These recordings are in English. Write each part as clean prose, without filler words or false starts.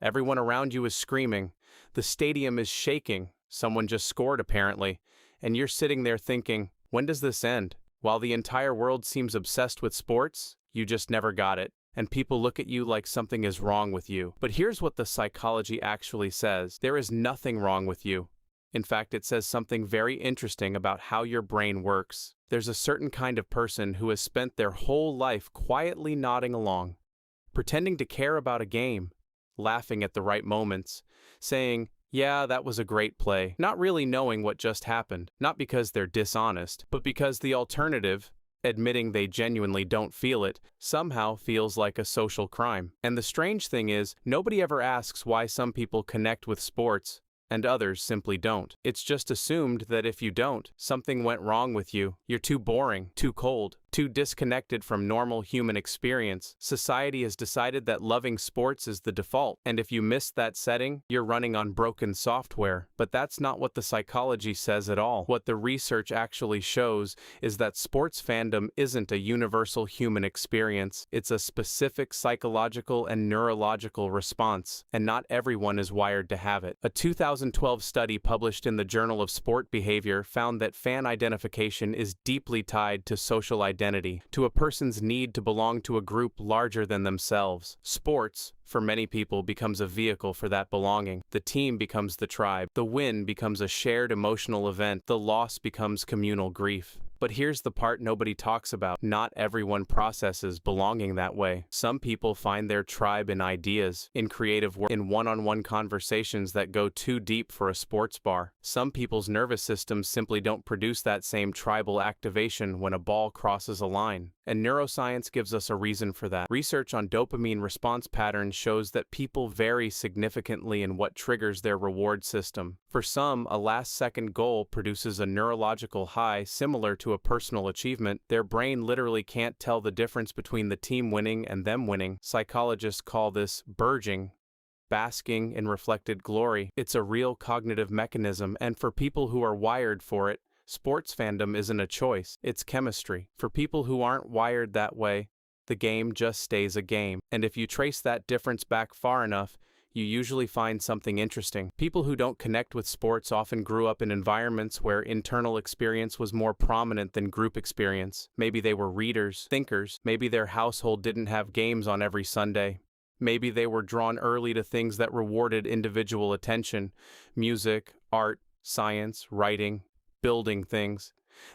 Everyone around you is screaming. The stadium is shaking. Someone just scored, apparently. And you're sitting there thinking, when does this end? While the entire world seems obsessed with sports, you just never got it. And people look at you like something is wrong with you. But here's what the psychology actually says. There is nothing wrong with you. In fact, it says something very interesting about how your brain works. There's a certain kind of person who has spent their whole life quietly nodding along, pretending to care about a game, laughing at the right moments, saying, "Yeah, that was a great play," not really knowing what just happened, not because they're dishonest, but because the alternative, admitting they genuinely don't feel it, somehow feels like a social crime. And the strange thing is, nobody ever asks why some people connect with sports and others simply don't. It's just assumed that if you don't, something went wrong with you. You're too boring, too cold, too disconnected from normal human experience. Society has decided that loving sports is the default, and if you miss that setting, you're running on broken software. But that's not what the psychology says at all. What the research actually shows is that sports fandom isn't a universal human experience. It's a specific psychological and neurological response, and not everyone is wired to have it. A 2012 study published in the Journal of Sport Behavior found that fan identification is deeply tied to social identity, to a person's need to belong to a group larger than themselves. Sports, for many people, becomes a vehicle for that belonging. The team becomes the tribe. The win becomes a shared emotional event. The loss becomes communal grief. But here's the part nobody talks about. Not everyone processes belonging that way. Some people find their tribe in ideas, in creative work, in one-on-one conversations that go too deep for a sports bar. Some people's nervous systems simply don't produce that same tribal activation when a ball crosses a line. And neuroscience gives us a reason for that. Research on dopamine response patterns shows that people vary significantly in what triggers their reward system. For some, a last-second goal produces a neurological high similar to a personal achievement. Their brain literally can't tell the difference between the team winning and them winning. Psychologists call this burgeoning, basking in reflected glory. It's a real cognitive mechanism, and for people who are wired for it, sports fandom isn't a choice, it's chemistry. For people who aren't wired that way, the game just stays a game. And if you trace that difference back far enough, you usually find something interesting. People who don't connect with sports often grew up in environments where internal experience was more prominent than group experience. Maybe they were readers, thinkers. Maybe their household didn't have games on every Sunday. Maybe they were drawn early to things that rewarded individual attention: music, art, science, writing, building things.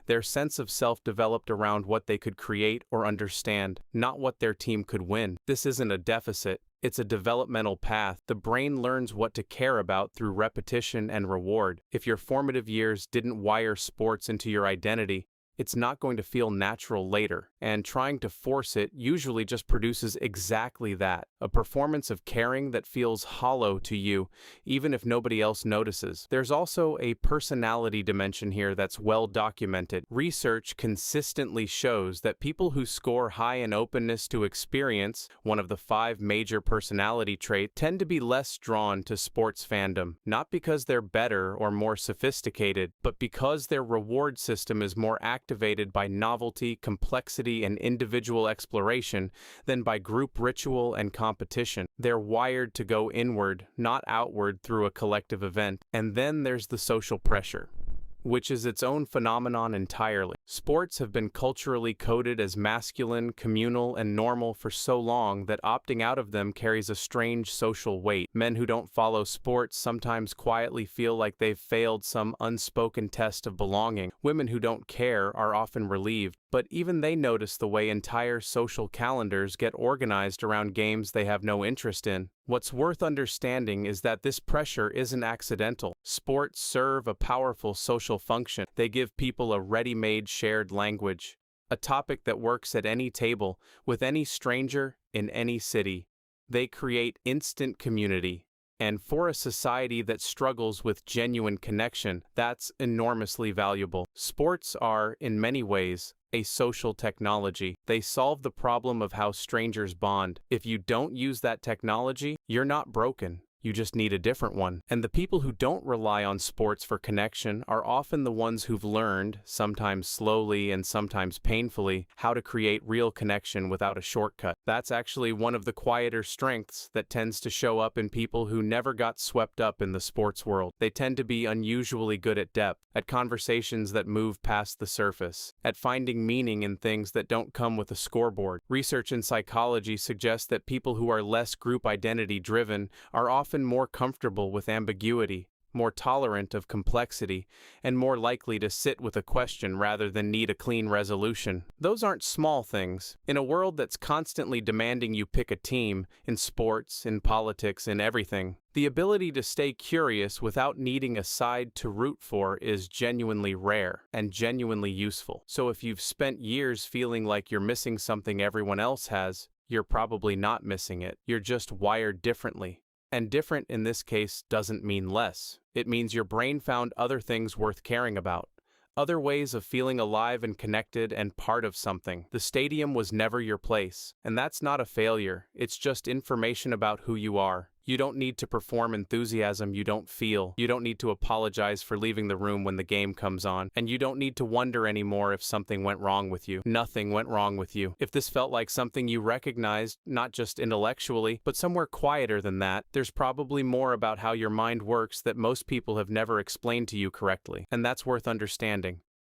Their sense of self developed around what they could create or understand, not what their team could win. This isn't a deficit, it's a developmental path. The brain learns what to care about through repetition and reward. If your formative years didn't wire sports into your identity, it's not going to feel natural later, and trying to force it usually just produces exactly that, a performance of caring that feels hollow to you, even if nobody else notices. There's also a personality dimension here that's well documented. Research consistently shows that people who score high in openness to experience, one of the 5 major personality traits, tend to be less drawn to sports fandom, not because they're better or more sophisticated, but because their reward system is more activated by novelty, complexity, and individual exploration than by group ritual and competition. They're wired to go inward, not outward through a collective event. And then there's the social pressure, which is its own phenomenon entirely. Sports have been culturally coded as masculine, communal, and normal for so long that opting out of them carries a strange social weight. Men who don't follow sports sometimes quietly feel like they've failed some unspoken test of belonging. Women who don't care are often relieved, but even they notice the way entire social calendars get organized around games they have no interest in. What's worth understanding is that this pressure isn't accidental. Sports serve a powerful social function. They give people a ready-made shared language, a topic that works at any table, with any stranger, in any city. They create instant community. And for a society that struggles with genuine connection, that's enormously valuable. Sports are, in many ways, a social technology. They solve the problem of how strangers bond. If you don't use that technology, you're not broken. You just need a different one. And the people who don't rely on sports for connection are often the ones who've learned, sometimes slowly and sometimes painfully, how to create real connection without a shortcut. That's actually one of the quieter strengths that tends to show up in people who never got swept up in the sports world. They tend to be unusually good at depth, at conversations that move past the surface, at finding meaning in things that don't come with a scoreboard. Research in psychology suggests that people who are less group identity driven are often more comfortable with ambiguity, more tolerant of complexity, and more likely to sit with a question rather than need a clean resolution. Those aren't small things. In a world that's constantly demanding you pick a team, in sports, in politics, in everything, the ability to stay curious without needing a side to root for is genuinely rare and genuinely useful. So if you've spent years feeling like you're missing something everyone else has, you're probably not missing it. You're just wired differently. And different in this case doesn't mean less. It means your brain found other things worth caring about, other ways of feeling alive and connected and part of something. The stadium was never your place, and that's not a failure. It's just information about who you are. You don't need to perform enthusiasm you don't feel. You don't need to apologize for leaving the room when the game comes on. And you don't need to wonder anymore if something went wrong with you. Nothing went wrong with you. If this felt like something you recognized, not just intellectually, but somewhere quieter than that, there's probably more about how your mind works that most people have never explained to you correctly. And that's worth understanding.